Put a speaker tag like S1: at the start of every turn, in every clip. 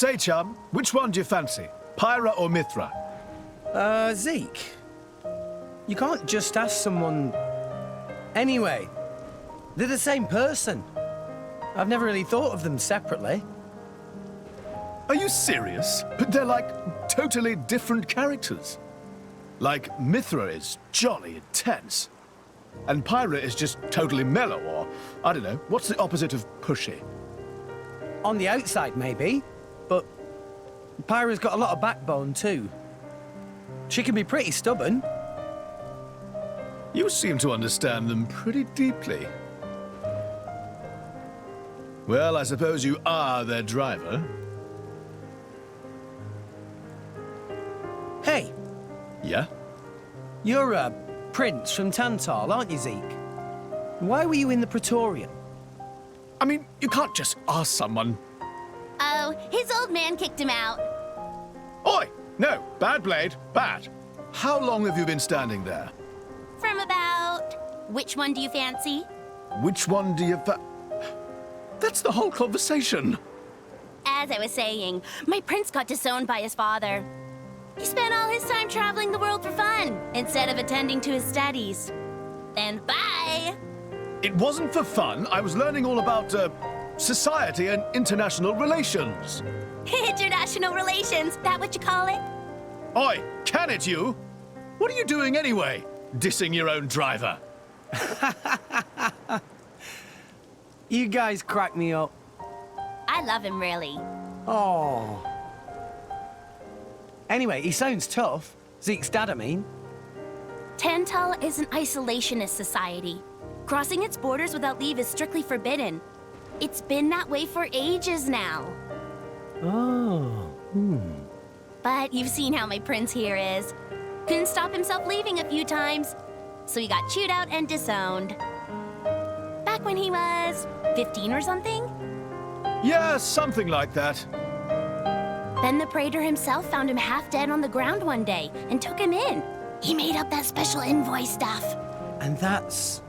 S1: Say, chum, which one do you fancy? Pyra or Mithra?
S2: Zeke. You can't just ask someone... Anyway, they're the same person. I've never really thought of them separately.
S1: Are you serious? But they're like totally different characters. Like, Mithra is jolly intense. And Pyra is just totally mellow, or, I don't know, what's the opposite of pushy?
S2: On the outside, maybe. But Pyra's got a lot of backbone, too. She can be pretty stubborn.
S1: You seem to understand them pretty deeply. Well, I suppose you are their driver.
S2: Hey,
S1: Yeah?
S2: you're a prince from Tantal, aren't you, Zeke? Why were you in the Praetorium?
S1: I mean, you can't just ask someone.
S3: Oh, his old man kicked him out.
S1: Oi! No, bad blade, bad. How long have you been standing there?
S3: From about... Which one do you fancy?
S1: Which one do you That's the whole conversation.
S3: As I was saying, my prince got disowned by his father. He spent all his time traveling the world for fun, instead of attending to his studies. Then bye!
S1: It wasn't for fun. I was learning all about, society and international relations.
S3: International relations, that what you call it?
S1: Oi, can it you? What are you doing anyway? Dissing your own driver.
S2: You guys crack me up.
S3: I love him, really.
S2: Oh. Anyway, he sounds tough. Zeke's dad, I mean.
S3: Tantal is an isolationist society. Crossing its borders without leave is strictly forbidden. It's been that way for ages now.
S2: Oh.
S3: But you've seen how my prince here is. Couldn't stop himself leaving a few times, so he got chewed out and disowned. Back when he was 15 or something?
S1: Yeah, something like that.
S3: Then the praetor himself found him half dead on the ground one day and took him in. He made up that special envoy stuff.
S2: And that's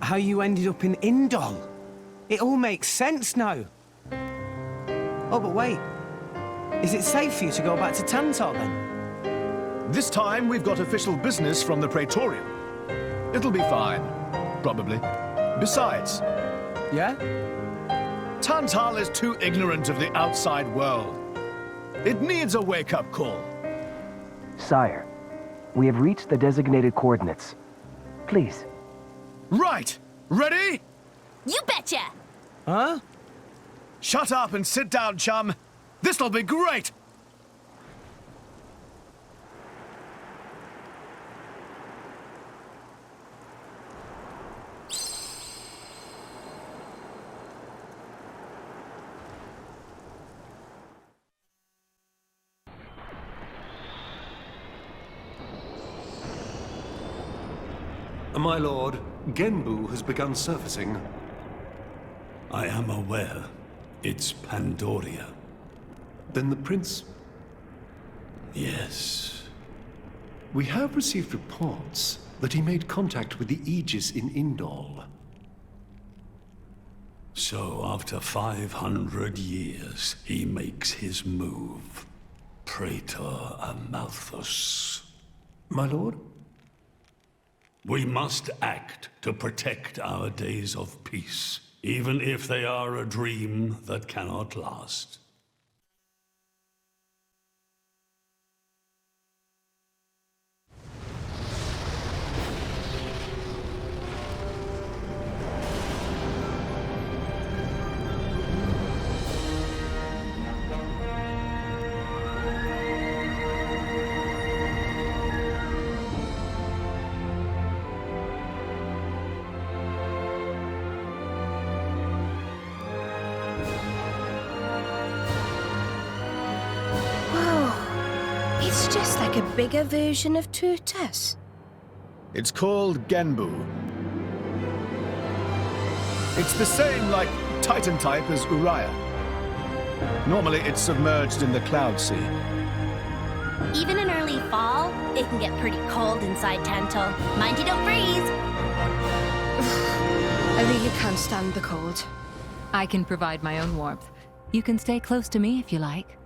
S2: how you ended up in Indol. It all makes sense now. Oh, but wait. Is it safe for you to go back to Tantal, then?
S1: This time we've got official business from the Praetorium. It'll be fine. Probably. Besides,
S2: Yeah?
S1: Tantal is too ignorant of the outside world. It needs a wake-up call.
S4: Sire, we have reached the designated coordinates. Please.
S1: Right! Ready?
S3: You betcha!
S2: Huh?
S1: Shut up and sit down, chum. This'll be great!
S5: My lord, Genbu has begun surfacing.
S6: I am aware. It's Pandoria.
S5: Then the prince...
S6: Yes.
S5: We have received reports that he made contact with the Aegis in Indol.
S6: So after 500 years, he makes his move. Praetor Amalthus.
S5: My lord?
S6: We must act to protect our days of peace, even if they are a dream that cannot last.
S7: It's just like a bigger version of Turtus.
S1: It's called Genbu. It's the same, like, Titan type as Uriah. Normally, it's submerged in the Cloud Sea.
S3: Even in early fall, it can get pretty cold inside Tantal. Mind you don't freeze!
S7: I really can't stand the cold.
S8: I can provide my own warmth. You can stay close to me if you like.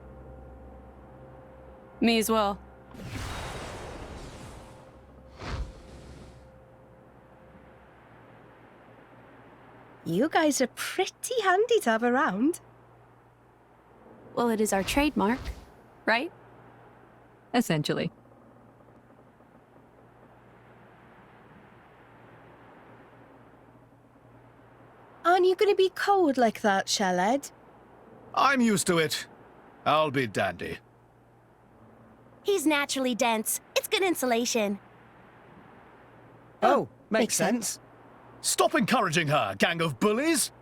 S8: Me as well.
S7: You guys are pretty handy to have around.
S8: Well, it is our trademark, right? Essentially.
S7: Aren't you going to be cold like that, Shellhead?
S1: I'm used to it. I'll be dandy.
S3: He's naturally dense. It's good insulation.
S2: Oh, makes
S7: makes
S2: sense.
S1: Stop encouraging her, gang of bullies!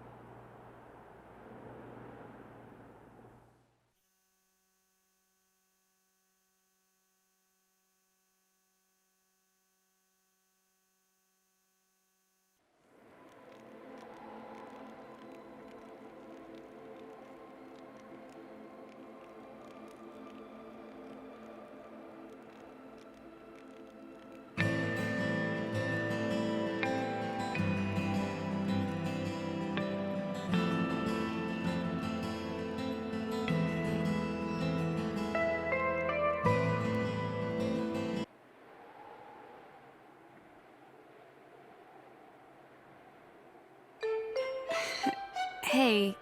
S8: Hey,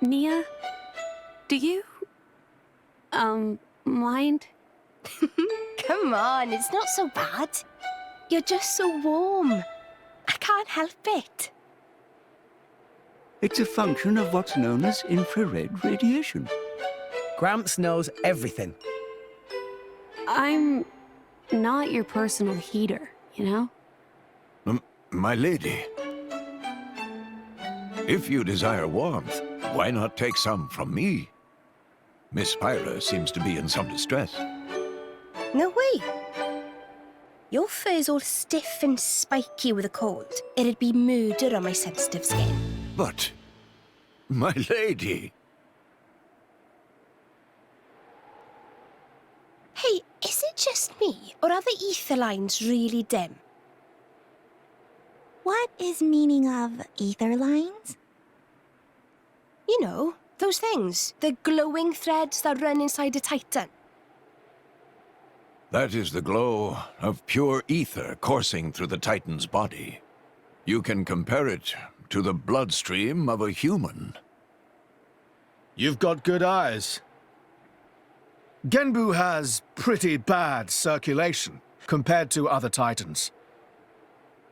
S8: Nia, do you, mind?
S7: Come on, it's not so bad. You're just so warm. I can't help it.
S9: It's a function of what's known as infrared radiation.
S2: Gramps knows everything.
S8: I'm not your personal heater, you know?
S9: My lady, if you desire warmth, why not take some from me? Miss Pyra seems to be in some distress.
S7: No way. Your fur's all stiff and spiky with a cold. It'd be murder on my sensitive skin.
S9: But, my lady...
S7: Hey, is it just me, or are the ether lines really dim?
S3: What is meaning of ether lines?
S7: You know, those things. The glowing threads that run inside a titan.
S9: That is the glow of pure ether coursing through the Titan's body. You can compare it to the bloodstream of a human.
S1: You've got good eyes. Genbu has pretty bad circulation compared to other titans.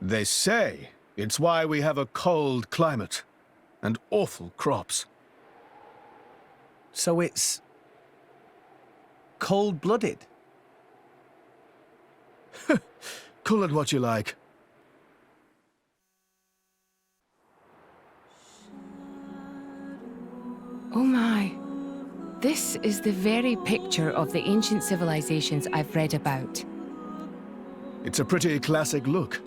S1: They say it's why we have a cold climate and awful crops.
S2: So it's... cold-blooded?
S1: Call it what you like.
S10: Oh my. This is the very picture of the ancient civilizations I've read about.
S1: It's a pretty classic look.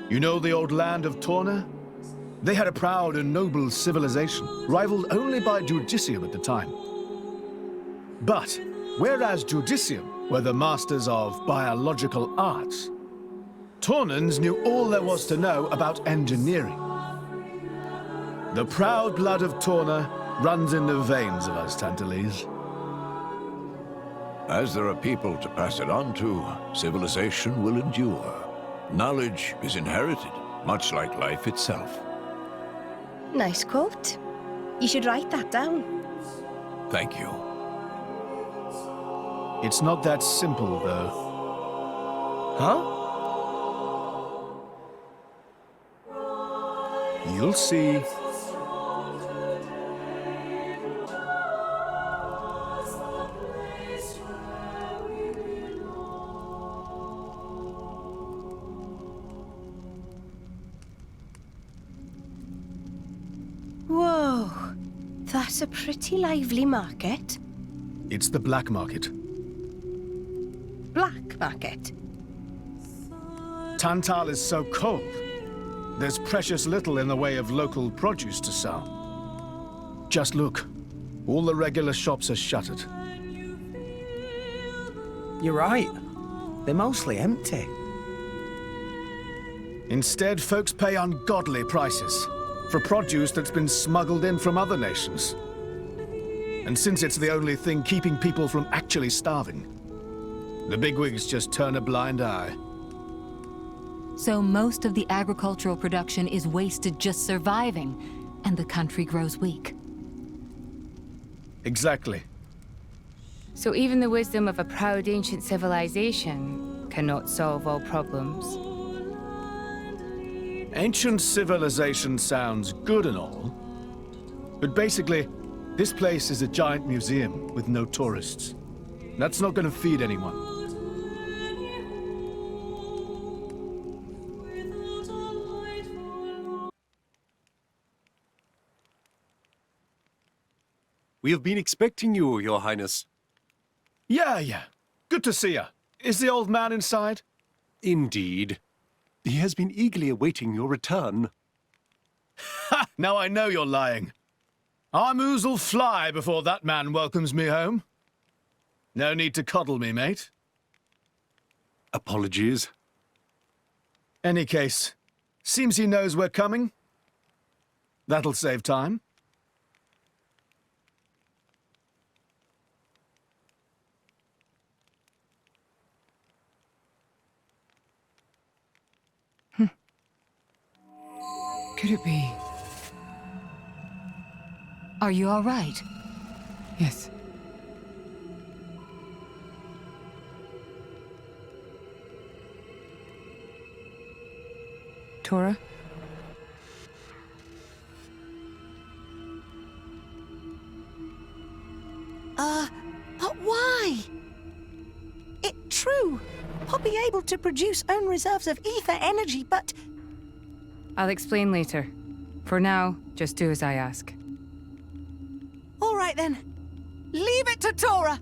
S1: You know the old land of Torna? They had a proud and noble civilization, rivaled only by Judicium at the time. But, whereas Judicium were the masters of biological arts, Tornans knew all there was to know about engineering. The proud blood of Torna runs in the veins of us Tantalese.
S9: As there are people to pass it on to, civilization will endure. Knowledge is inherited, much like life itself.
S7: Nice quote. You should write that down.
S9: Thank you.
S1: It's not that simple, though.
S2: Huh?
S1: You'll see.
S7: Whoa. That's a pretty lively market.
S1: It's the black market.
S7: Black market.
S1: Tantal is so cold. There's precious little in the way of local produce to sell. Just look. All the regular shops are shuttered.
S2: You're right. They're mostly empty.
S1: Instead, folks pay ungodly prices for produce that's been smuggled in from other nations. And since it's the only thing keeping people from actually starving, the bigwigs just turn a blind eye.
S11: So most of the agricultural production is wasted just surviving, and the country grows weak.
S1: Exactly.
S10: So even the wisdom of a proud ancient civilization cannot solve all problems.
S1: Ancient civilization sounds good and all, but basically, this place is a giant museum with no tourists. That's not going to feed anyone.
S5: We have been expecting you, Your Highness.
S1: Yeah. Good to see ya. Is the old man inside?
S5: Indeed. He has been eagerly awaiting your return.
S1: Ha! Now I know you're lying. Our moos'll fly before that man welcomes me home. No need to coddle me, mate.
S5: Apologies.
S1: Any case, seems he knows we're coming. That'll save time.
S10: Could it be?
S11: Are you all right?
S10: Yes. Tora?
S7: But why? It's true. I'll be able to produce own reserves of ether energy, but...
S10: I'll explain later. For now, just do as I ask.
S7: All right then. Leave it to Tora.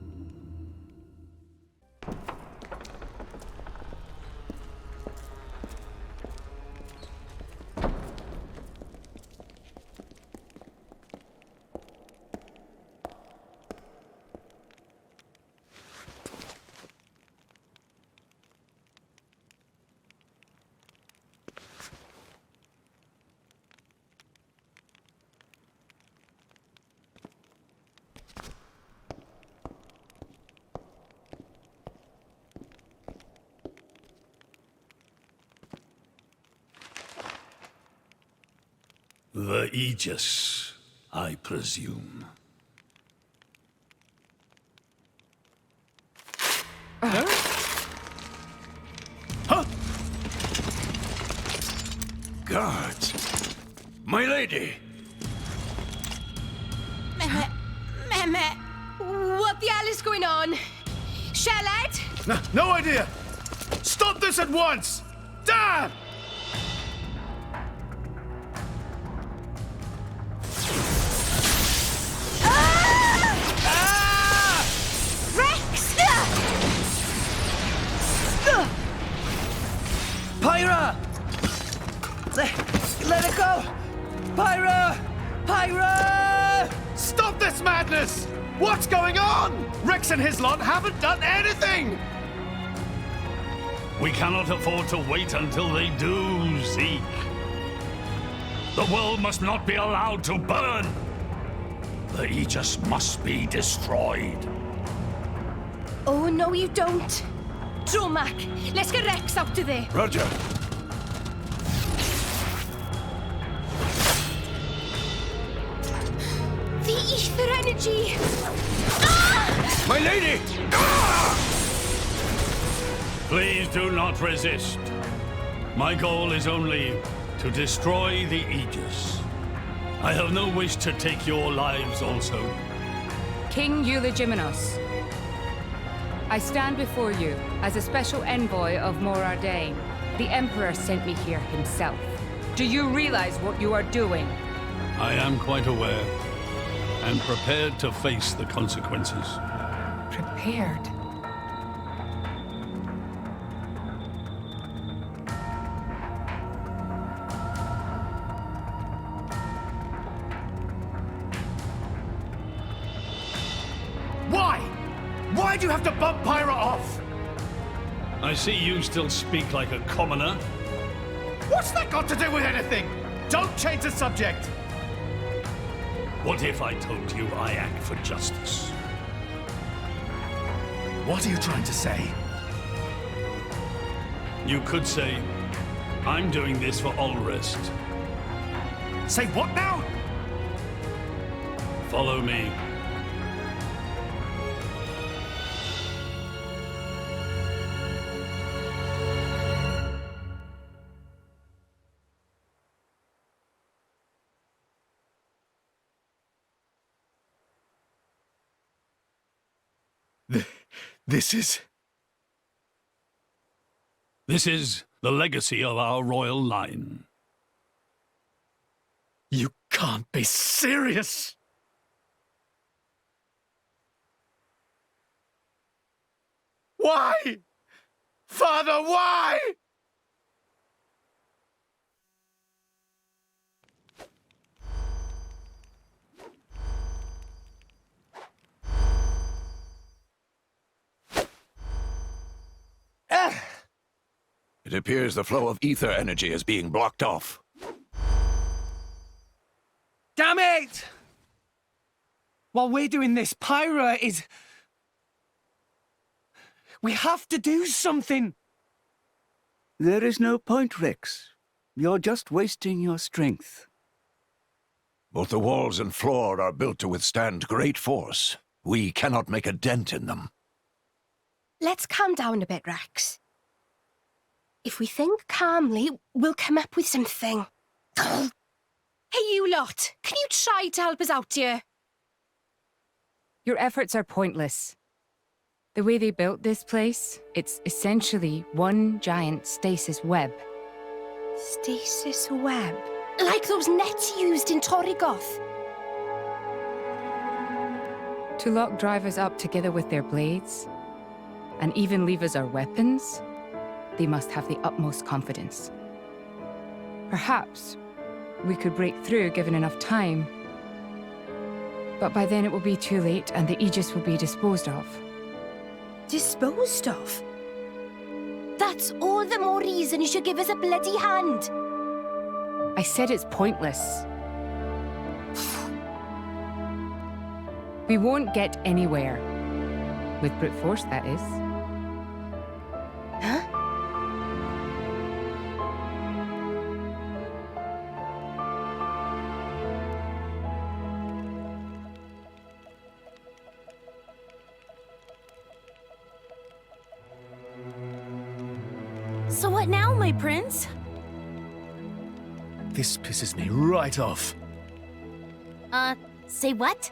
S6: The Aegis, I presume.
S1: Huh?
S9: Guards! My lady!
S7: Mehmet, what the hell is going on? Charlotte?
S1: No idea! Stop this at once! Damn!
S7: Rex!
S2: Pyra! Let it go! Pyra! Pyra!
S1: Stop this madness! What's going on? Rex and his lot haven't done anything!
S6: We cannot afford to wait until they do, Zeke. The world must not be allowed to burn. The Aegis must be destroyed.
S7: Oh, no, you don't. Dromac, let's get Rex out of there.
S9: Roger.
S7: The ether energy. Ah!
S9: My lady!
S6: Please do not resist. My goal is only to destroy the Aegis. I have no wish to take your lives also.
S10: King Eulogimenos, I stand before you as a special envoy of Morardain. The Emperor sent me here himself. Do you realize what you are doing?
S6: I am quite aware, and prepared to face the consequences.
S10: Prepared?
S1: Why? Why do you have to bump Pyra off?
S6: I see you still speak like a commoner.
S1: What's that got to do with anything? Don't change the subject.
S6: What if I told you I act for justice?
S1: What are you trying to say?
S6: You could say, I'm doing this for Ulrist.
S1: Say what now?
S6: Follow me.
S1: This is...
S6: This is the legacy of our royal line.
S1: You can't be serious! Why? Father, why?
S9: It appears the flow of ether energy is being blocked off.
S2: Damn it! While we're doing this, Pyra is... We have to do something!
S12: There is no point, Rex. You're just wasting your strength.
S9: Both the walls and floor are built to withstand great force. We cannot make a dent in them.
S7: Let's calm down a bit, Rex. If we think calmly, we'll come up with something. Hey, you lot! Can you try to help us out here?
S10: Your efforts are pointless. The way they built this place, it's essentially one giant stasis web.
S7: Stasis web? Like those nets used in Torrigoth?
S10: To lock drivers up together with their blades, and even leave us our weapons, they must have the utmost confidence. Perhaps we could break through given enough time, but by then it will be too late and the Aegis will be disposed of.
S7: Disposed of? That's all the more reason you should give us a bloody hand.
S10: I said it's pointless. We won't get anywhere. With brute force, that is.
S7: Huh?
S3: So what now, my prince?
S1: This pisses me right off.
S3: Say what?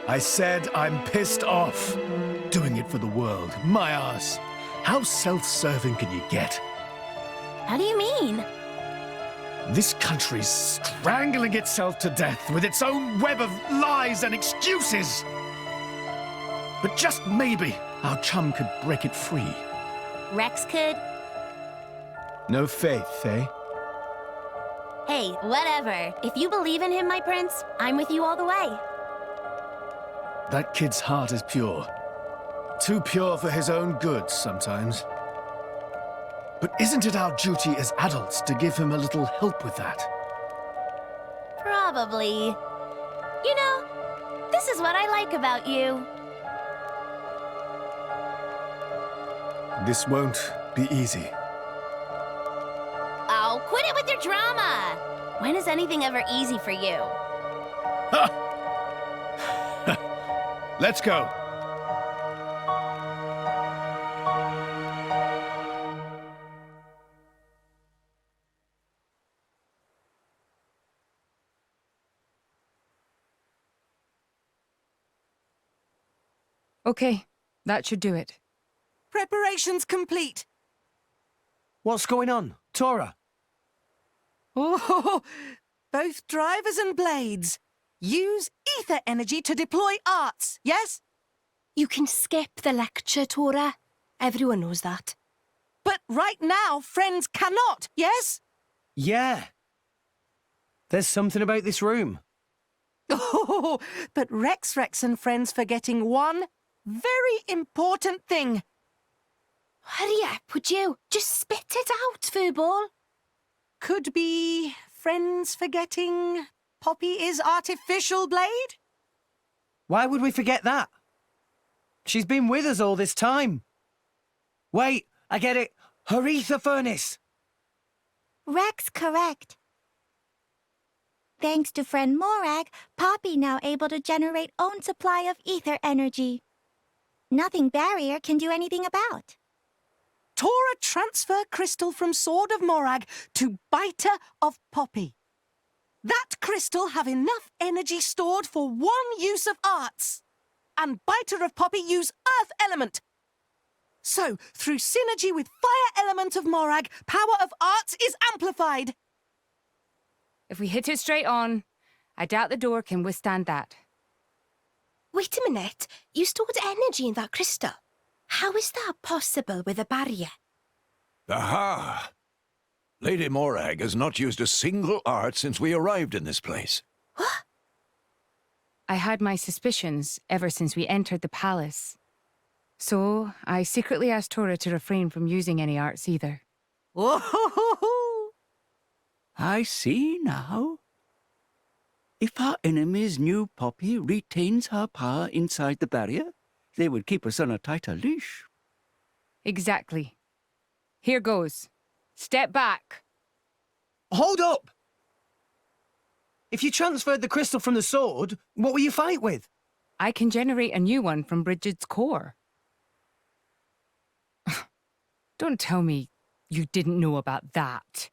S1: I said I'm pissed off. Doing it for the world, my ass. How self-serving can you get?
S3: How do you mean?
S1: This country's strangling itself to death with its own web of lies and excuses. But just maybe our chum could break it free.
S3: Rex could?
S1: No faith, eh?
S3: Hey, whatever. If you believe in him, my prince, I'm with you all the way.
S1: That kid's heart is pure. Too pure for his own good sometimes. But isn't it our duty as adults to give him a little help with that?
S3: Probably. You know, this is what I like about you.
S1: This won't be easy.
S3: Oh, quit it with your drama! When is anything ever easy for you?
S1: Let's go.
S10: Okay, that should do it.
S2: Preparations complete. What's going on, Tora?
S13: Oh, both drivers and blades. Use ether energy to deploy arts, yes?
S7: You can skip the lecture, Tora. Everyone knows that.
S13: But right now, friends cannot, yes?
S2: Yeah. There's something about this room.
S13: Oh, but Rex and friends forgetting one very important thing.
S7: Hurry up, would you? Just spit it out, Furball.
S13: Could be friends forgetting Poppy is artificial blade?
S2: Why would we forget that? She's been with us all this time. Wait, I get it. Her ether furnace.
S14: Rex correct. Thanks to friend Morag, Poppy now able to generate own supply of ether energy. Nothing barrier can do anything about.
S13: Tora transfer crystal from Sword of Morag to Biter of Poppy. That crystal have enough energy stored for one use of arts. And Biter of Poppy use earth element. So, through synergy with fire element of Morag, power of arts is amplified.
S10: If we hit it straight on, I doubt the door can withstand that.
S7: Wait a minute. You stored energy in that crystal. How is that possible with a barrier?
S9: Aha! Lady Morag has not used a single art since we arrived in this place.
S7: What?
S10: I had my suspicions ever since we entered the palace. So, I secretly asked Tora to refrain from using any arts either.
S12: Oh, I see now. If our enemies knew Poppy retains her power inside the barrier, they would keep us on a tighter leash.
S10: Exactly. Here goes. Step back.
S2: Hold up! If you transferred the crystal from the sword, what will you fight with?
S10: I can generate a new one from Bridget's core. Don't tell me you didn't know about that.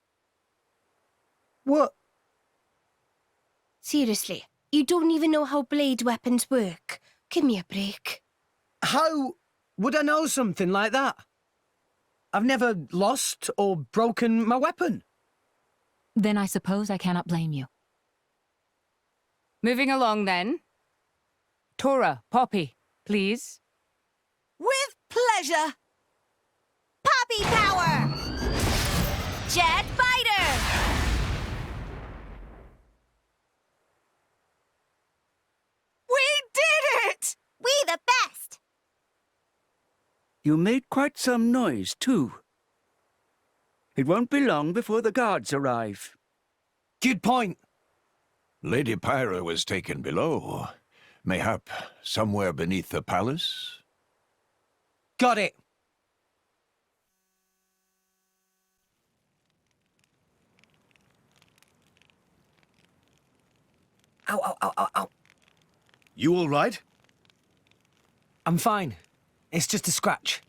S2: What?
S7: Seriously, you don't even know how blade weapons work. Give me a break.
S2: How would I know something like that? I've never lost or broken my weapon.
S11: Then I suppose I cannot blame you.
S10: Moving along, then. Tora, Poppy, please.
S13: With pleasure.
S14: Poppy power! Jet Biter!
S13: We did it!
S14: We the best!
S12: You made quite some noise, too. It won't be long before the guards arrive.
S2: Good point.
S9: Lady Pyra was taken below. Mayhap somewhere beneath the palace?
S2: Got it. Ow, ow, ow, ow, ow.
S1: You all right?
S2: I'm fine. It's just a scratch.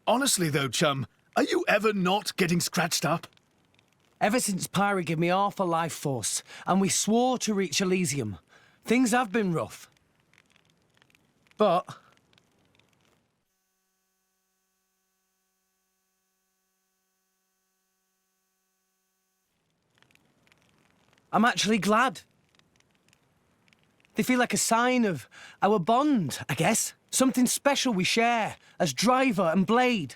S1: Honestly, though, chum, are you ever not getting scratched up?
S2: Ever since Pyra gave me half a life force, and we swore to reach Elysium, things have been rough. But I'm actually glad. They feel like a sign of our bond, I guess. Something special we share as driver and blade.